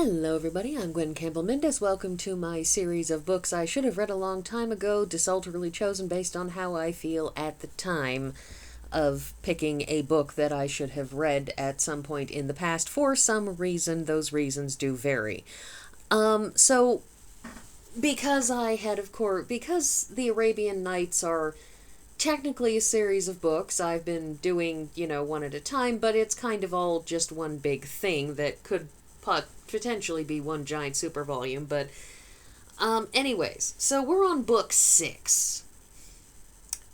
Hello everybody, I'm Gwen Campbell-Mindes. Welcome to my series of books I should have read a long time ago, desultorily chosen based on how I feel at the time of picking a book that I should have read at some point in the past. For some reason, those reasons do vary. So because because the Arabian Nights are technically a series of books, I've been doing, one at a time, but it's kind of all just one big thing that could potentially be one giant super volume, but anyways, so we're on book 6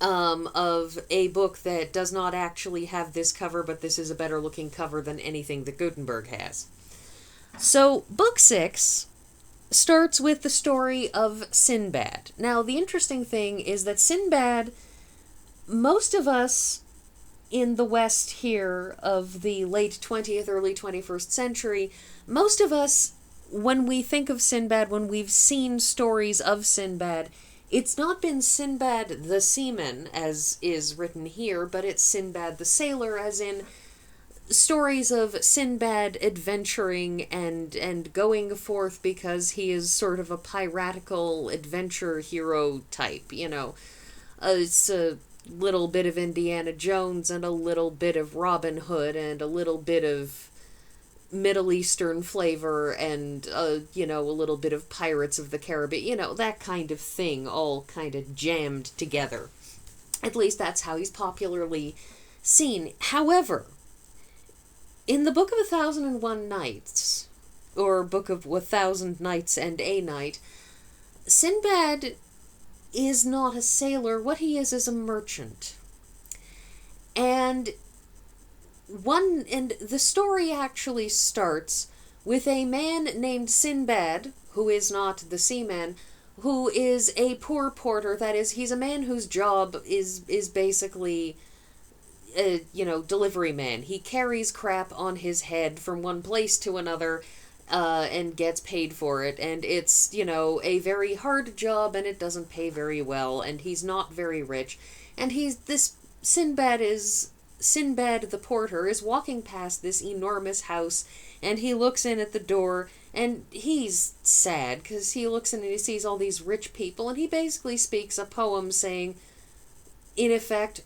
of a book that does not actually have this cover, but this is a better looking cover than anything that Gutenberg has. So book 6 starts with the story of Sinbad. Now, the interesting thing is that Sinbad, most of us in the West here of the late 20th, early 21st century, most of us, when we think of Sinbad, when we've seen stories of Sinbad, it's not been Sinbad the seaman, as is written here, but it's Sinbad the sailor, as in stories of Sinbad adventuring and going forth because he is sort of a piratical adventure hero type, It's a little bit of Indiana Jones and a little bit of Robin Hood and a little bit of Middle Eastern flavor and, a little bit of Pirates of the Caribbean, that kind of thing, all kind of jammed together. At least that's how he's popularly seen. However, in the Book of 1001 Nights, or Book of 1000 Nights and a Night, Sinbad is not a sailor. What he is a merchant. And the story actually starts with a man named Sinbad, who is not the seaman, who is a poor porter. That is, he's a man whose job is basically delivery man. He carries crap on his head from one place to another, and gets paid for it, and it's, a very hard job, and it doesn't pay very well, and he's not very rich, and Sinbad the porter is walking past this enormous house, and he looks in at the door, and he's sad, because he looks in and he sees all these rich people, and he basically speaks a poem saying, in effect,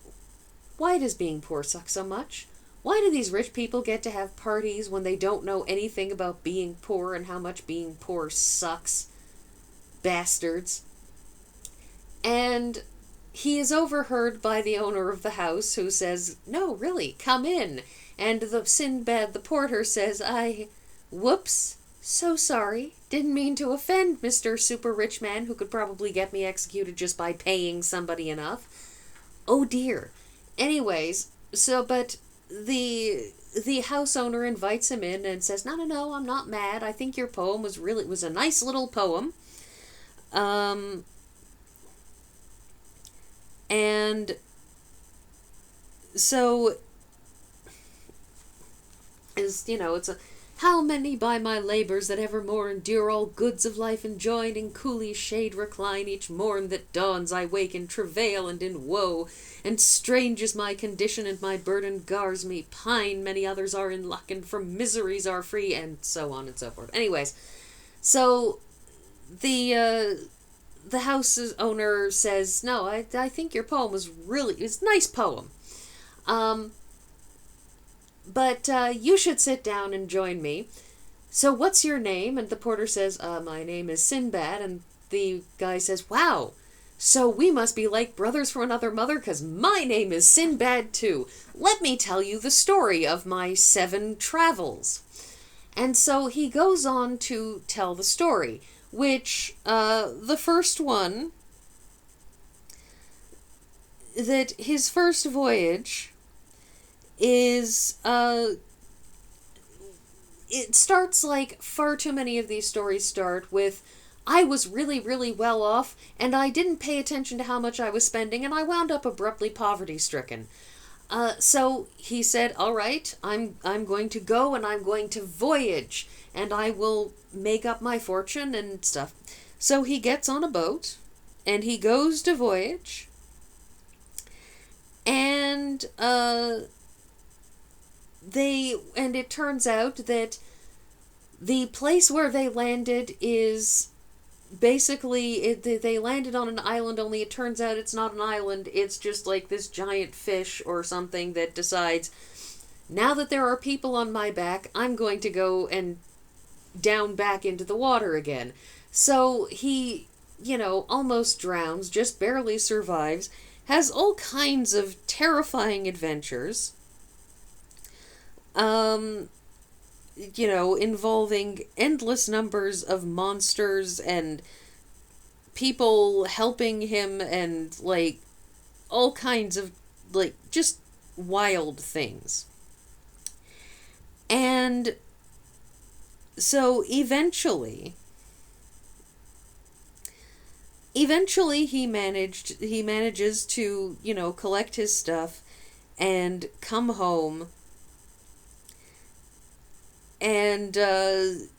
why does being poor suck so much? Why do these rich people get to have parties when they don't know anything about being poor and how much being poor sucks? Bastards. And he is overheard by the owner of the house, who says, no, really, come in. And the Sinbad the porter says, whoops, so sorry. Didn't mean to offend Mr. Super Rich Man, who could probably get me executed just by paying somebody enough. Oh dear. Anyways, but the house owner invites him in and says, no, I'm not mad. I think your poem was a nice little poem. And so, it's how many by my labors that evermore endure all goods of life enjoyed in cooly shade recline each morn that dawns I wake in travail and in woe, and strange is my condition and my burden gars me pine, many others are in luck and from miseries are free, and so on and so forth. Anyways, so the house owner says, no, I think your poem was it's a nice poem. But you should sit down and join me. So what's your name? And the porter says, my name is Sinbad. And the guy says, wow, so we must be like brothers from another mother, because my name is Sinbad too. Let me tell you the story of my 7 travels. And so he goes on to tell the story, which, the first one, that his first voyage is, it starts like far too many of these stories start with, I was really, really well off, and I didn't pay attention to how much I was spending, and I wound up abruptly poverty-stricken. So he said, all right, I'm going to go and I'm going to voyage, and I will make up my fortune and stuff. So he gets on a boat, and he goes to voyage, and it turns out that The place where they landed is basically, they landed on an island, only it turns out it's not an island, it's just like this giant fish or something that decides, now that there are people on my back, I'm going to go and down back into the water again. So he, almost drowns, just barely survives, has all kinds of terrifying adventures, involving endless numbers of monsters and people helping him and, like, all kinds of, like, just wild things. And so eventually he manages to, collect his stuff and come home. And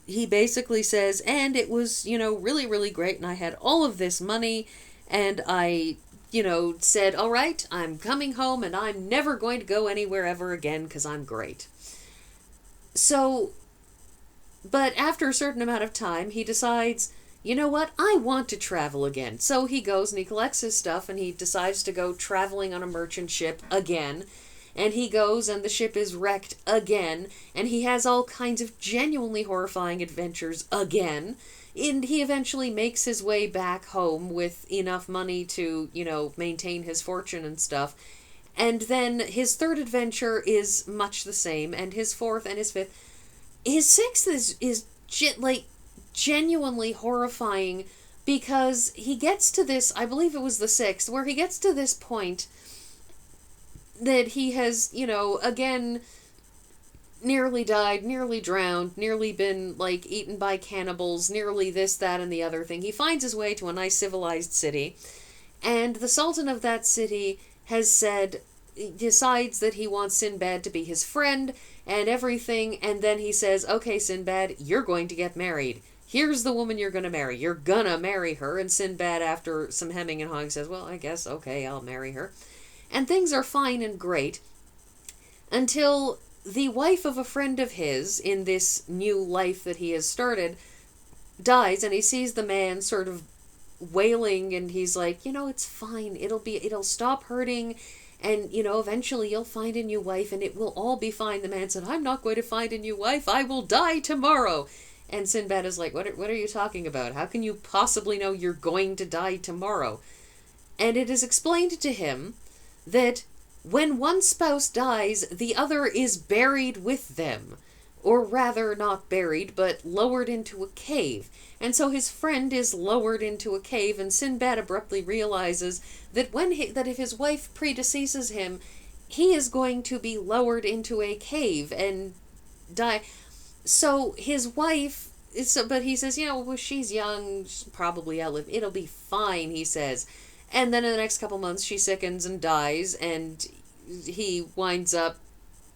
he basically says, and it was, really, really great, and I had all of this money, and I, said, all right, I'm coming home, and I'm never going to go anywhere ever again, because I'm great. So, but after a certain amount of time, he decides, you know what, I want to travel again. So he goes and he collects his stuff, and he decides to go traveling on a merchant ship again. And he goes, and the ship is wrecked again, and he has all kinds of genuinely horrifying adventures again. And he eventually makes his way back home with enough money to, maintain his fortune and stuff. And then his third adventure is much the same, and his fourth and his fifth. His sixth is genuinely horrifying, because he gets to this, I believe it was the sixth, where he gets to this point that he has, again, nearly died, nearly drowned, nearly been, like, eaten by cannibals, nearly this, that, and the other thing. He finds his way to a nice civilized city, and the Sultan of that city decides that he wants Sinbad to be his friend and everything, and then he says, okay, Sinbad, you're going to get married. Here's the woman you're going to marry. You're gonna marry her. And Sinbad, after some hemming and hawing, says, well, I guess, okay, I'll marry her. And things are fine and great until the wife of a friend of his, in this new life that he has started, dies, and he sees the man sort of wailing, and he's like, it's fine, it'll stop hurting, and, eventually you'll find a new wife, and it will all be fine. The man said, I'm not going to find a new wife, I will die tomorrow. And Sinbad is like, what are you talking about? How can you possibly know you're going to die tomorrow? And it is explained to him that when one spouse dies, the other is buried with them. Or rather, not buried, but lowered into a cave. And so his friend is lowered into a cave, and Sinbad abruptly realizes that that if his wife predeceases him, he is going to be lowered into a cave and die. So his wife, but he says, well, she's young, she'll probably outlive, it'll be fine, he says. And then in the next couple months, she sickens and dies, and he winds up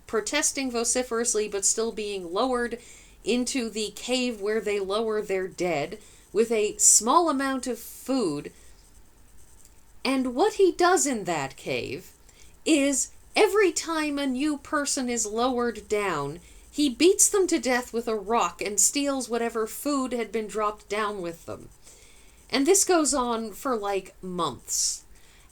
protesting vociferously, but still being lowered into the cave where they lower their dead with a small amount of food. And what he does in that cave is, every time a new person is lowered down, he beats them to death with a rock and steals whatever food had been dropped down with them. And this goes on for, like, months.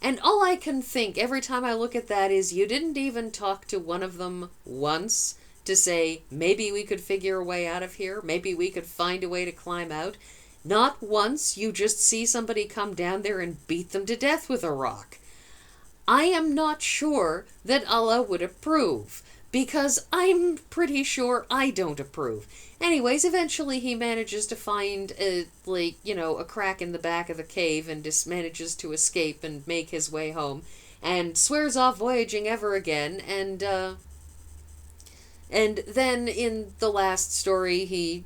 And all I can think every time I look at that is, you didn't even talk to one of them once to say, maybe we could figure a way out of here, maybe we could find a way to climb out. Not once, you just see somebody come down there and beat them to death with a rock. I am not sure that Allah would approve, because I'm pretty sure I don't approve. Anyways, eventually he manages to find a crack in the back of the cave, and just manages to escape and make his way home, and swears off voyaging ever again, and then in the last story he,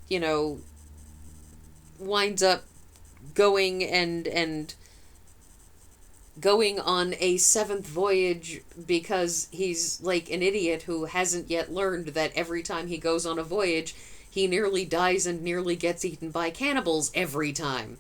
winds up going on a seventh voyage, because he's like an idiot who hasn't yet learned that every time he goes on a voyage, he nearly dies and nearly gets eaten by cannibals every time.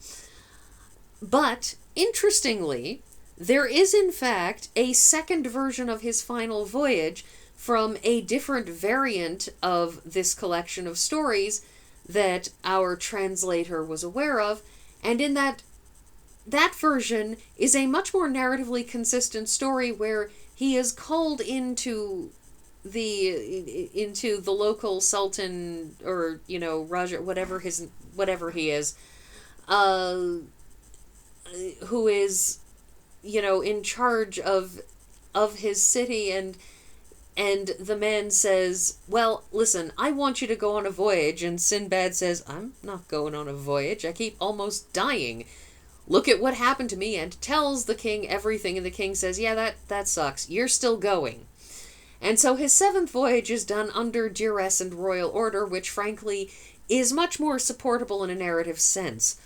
But, interestingly, there is in fact a second version of his final voyage from a different variant of this collection of stories that our translator was aware of, and in that version is a much more narratively consistent story where he is called into the local sultan, or Raja, whatever he is, who is in charge of his city, and the man says, well, listen, I want you to go on a voyage. And Sinbad says, I'm not going on a voyage. I keep almost dying. Look at what happened to me, and tells the king everything. And the king says, yeah, that sucks. You're still going. And so his 7th voyage is done under duress and royal order, which frankly is much more supportable in a narrative sense.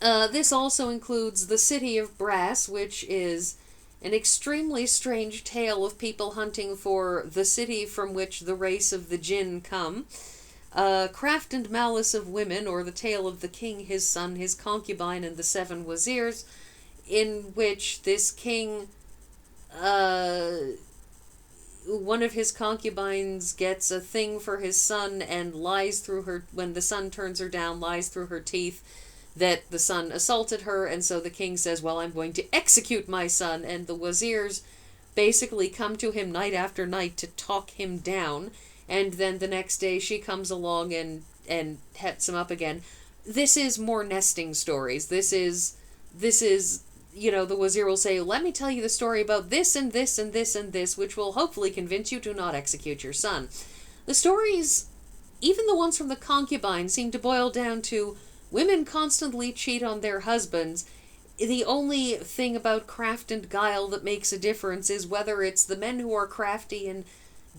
This also includes the City of Brass, which is an extremely strange tale of people hunting for the city from which the race of the Jinn come. Craft and Malice of Women, or the Tale of the King, his son, his concubine, and the 7 Wazirs, in which this king, one of his concubines gets a thing for his son and lies through her, when the son turns her down, lies through her teeth that the son assaulted her, and so the king says, well, I'm going to execute my son, and the Wazirs basically come to him night after night to talk him down, and then the next day she comes along and hets him up again. This is more nesting stories. This is, the Wazir will say, let me tell you the story about this and this and this and this, which will hopefully convince you to not execute your son. The stories, even the ones from the concubine, seem to boil down to women constantly cheat on their husbands. The only thing about craft and guile that makes a difference is whether it's the men who are crafty and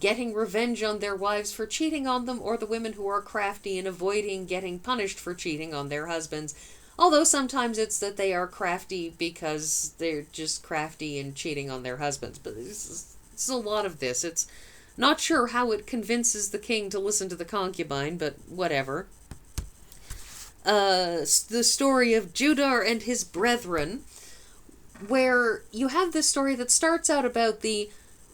getting revenge on their wives for cheating on them, or the women who are crafty and avoiding getting punished for cheating on their husbands. Although sometimes it's that they are crafty because they're just crafty and cheating on their husbands. But it's a lot of this. It's not sure how it convinces the king to listen to the concubine, but whatever. The story of Judar and his brethren, where you have this story that starts out about the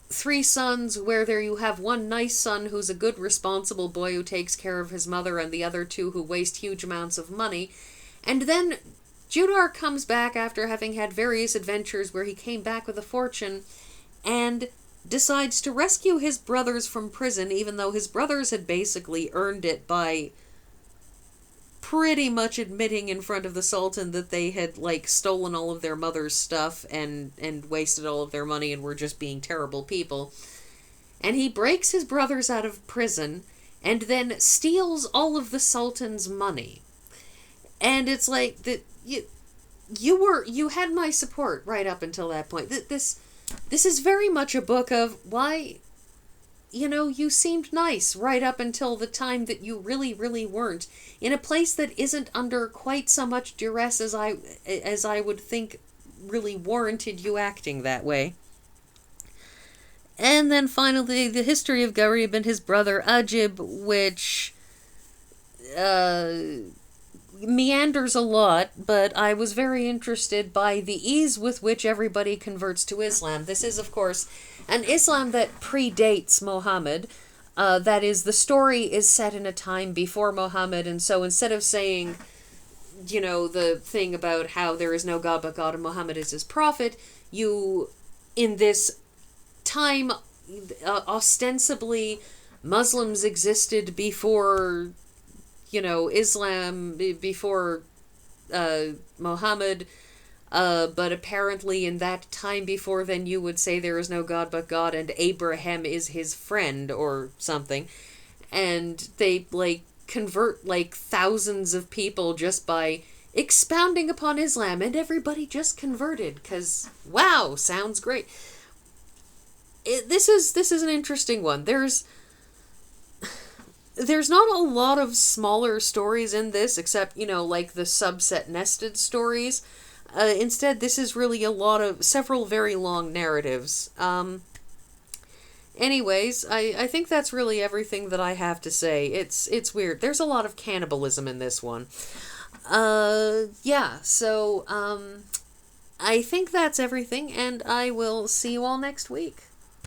3 sons, where there you have one nice son who's a good, responsible boy who takes care of his mother, and the other 2 who waste huge amounts of money. And then Judar comes back after having had various adventures where he came back with a fortune, and decides to rescue his brothers from prison, even though his brothers had basically earned it by pretty much admitting in front of the Sultan that they had, stolen all of their mother's stuff and wasted all of their money and were just being terrible people. And he breaks his brothers out of prison and then steals all of the Sultan's money. And it's like, that you had my support right up until that point. This is very much a book of why, you seemed nice right up until the time that you really, really weren't, in a place that isn't under quite so much duress as I would think really warranted you acting that way. And then finally, the history of Gharib and his brother Ajib, which meanders a lot, but I was very interested by the ease with which everybody converts to Islam. This is, of course, an Islam that predates Muhammad. That is, the story is set in a time before Muhammad, and so instead of saying, the thing about how there is no God but God and Muhammad is his prophet, in this time, ostensibly, Muslims existed before, Islam, before Muhammad, but apparently in that time before then you would say there is no God but God and Abraham is his friend or something. And they, convert, thousands of people just by expounding upon Islam, and everybody just converted, because, wow, sounds great. This is an interesting one. There's not a lot of smaller stories in this, except, the subset nested stories. Instead, this is really several very long narratives. Anyways, I think that's really everything that I have to say. It's weird. There's a lot of cannibalism in this one. Yeah, so, I think that's everything, and I will see you all next week.